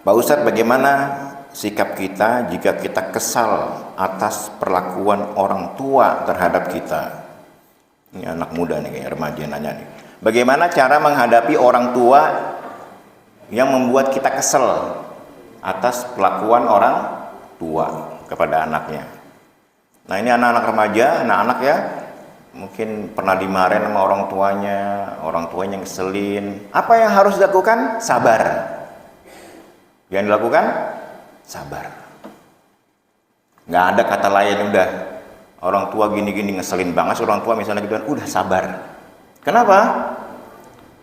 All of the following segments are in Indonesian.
Pak Ustadz, bagaimana sikap kita jika kita kesal atas perlakuan orang tua terhadap kita? Ini anak muda nih, kayak remaja nanya nih. Bagaimana cara menghadapi orang tua yang membuat kita kesel atas perlakuan orang tua kepada anaknya? Nah, ini anak-anak remaja, anak-anak ya, mungkin pernah dimarahin sama orang tuanya ngeselin. Apa yang harus dilakukan? Sabar. Yang dilakukan? Sabar. Nggak ada kata lain, udah. Orang tua gini-gini ngeselin banget, orang tua misalnya gitu, udah sabar. Kenapa?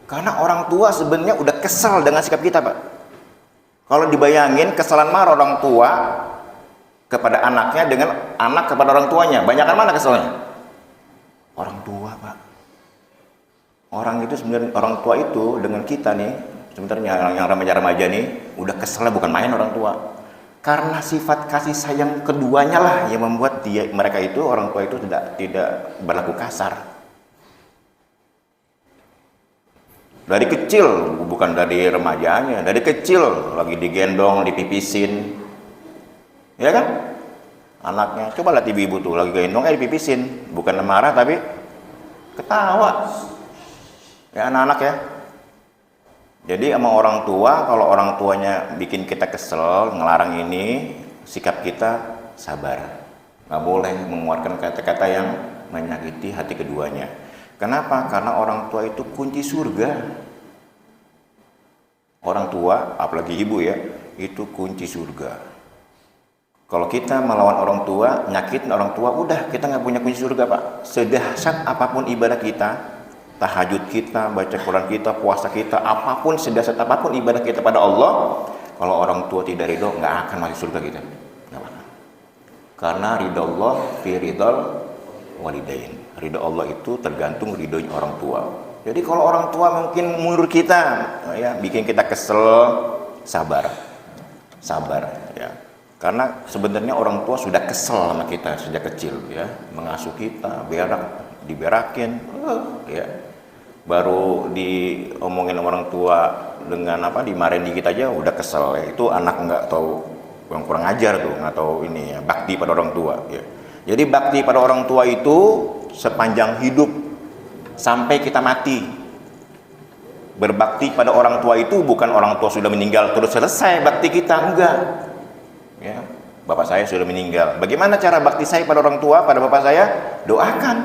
Karena orang tua sebenarnya udah kesal dengan sikap kita, Pak. Kalau dibayangin kesalahan marah orang tua kepada anaknya dengan anak kepada orang tuanya, banyakan mana kesalnya? Orang tua, Pak. Orang itu sebenarnya, orang tua itu dengan kita nih, sebenarnya yang remaja-remaja nih udah keselnya bukan main orang tua. Karena sifat kasih sayang keduanya lah yang membuat mereka itu, orang tua itu tidak berlaku kasar. Dari kecil, bukan dari remajanya, dari kecil lagi digendong, dipipisin. Ya kan? Anaknya, coba lihat ibu-ibu tuh lagi gendong, dipipisin. Bukan marah tapi ketawa. Ya anak-anak ya. Jadi sama orang tua, kalau orang tuanya bikin kita kesel, ngelarang ini, sikap kita sabar. Nggak boleh mengeluarkan kata-kata yang menyakiti hati keduanya. Kenapa? Karena orang tua itu kunci surga. Orang tua, apalagi ibu ya, itu kunci surga. Kalau kita melawan orang tua, nyakitin orang tua, udah kita nggak punya kunci surga, Pak. Sedahsyat apapun ibadah kita, tahajud kita, baca Quran kita, puasa kita, apapun, sedahsyat apapun ibadah kita pada Allah, kalau orang tua tidak ridho, nggak akan masuk surga kita. Nggak akan. Karena ridho Allah fi ridhol walidain. Ridho Allah itu tergantung ridhonya orang tua. Jadi kalau orang tua mungkin mundur kita, ya, bikin kita kesel, sabar, ya. Karena sebenarnya orang tua sudah kesel sama kita sejak kecil, ya, mengasuh kita, diberakin, ya. Baru diomongin orang tua dengan dimarahin dikit aja udah kesel, ya. Itu anak nggak tahu, yang kurang ajar tuh, nggak tahu ini ya, bakti pada orang tua, ya. Jadi bakti pada orang tua itu sepanjang hidup sampai kita mati. Berbakti pada orang tua itu bukan orang tua sudah meninggal terus selesai bakti kita, enggak. Ya, bapak saya sudah meninggal. Bagaimana cara bakti saya pada orang tua, pada bapak saya? Doakan.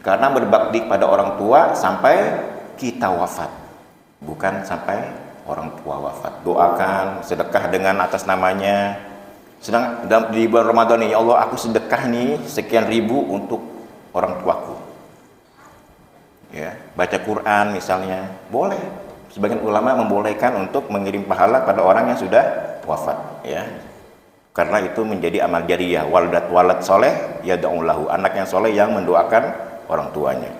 Karena berbakti pada orang tua sampai kita wafat, bukan sampai orang tua wafat. Doakan, sedekah dengan atas namanya. Sedang di bulan Ramadan ini, ya Allah, aku sedekah nih sekian ribu untuk orang tuaku. Ya, baca Quran misalnya, boleh. Sebagian ulama membolehkan untuk mengirim pahala pada orang yang sudah wafat, ya. Karena itu menjadi amal jariyah, walad soleh yad'u lahu, anak yang soleh yang mendoakan orang tuanya.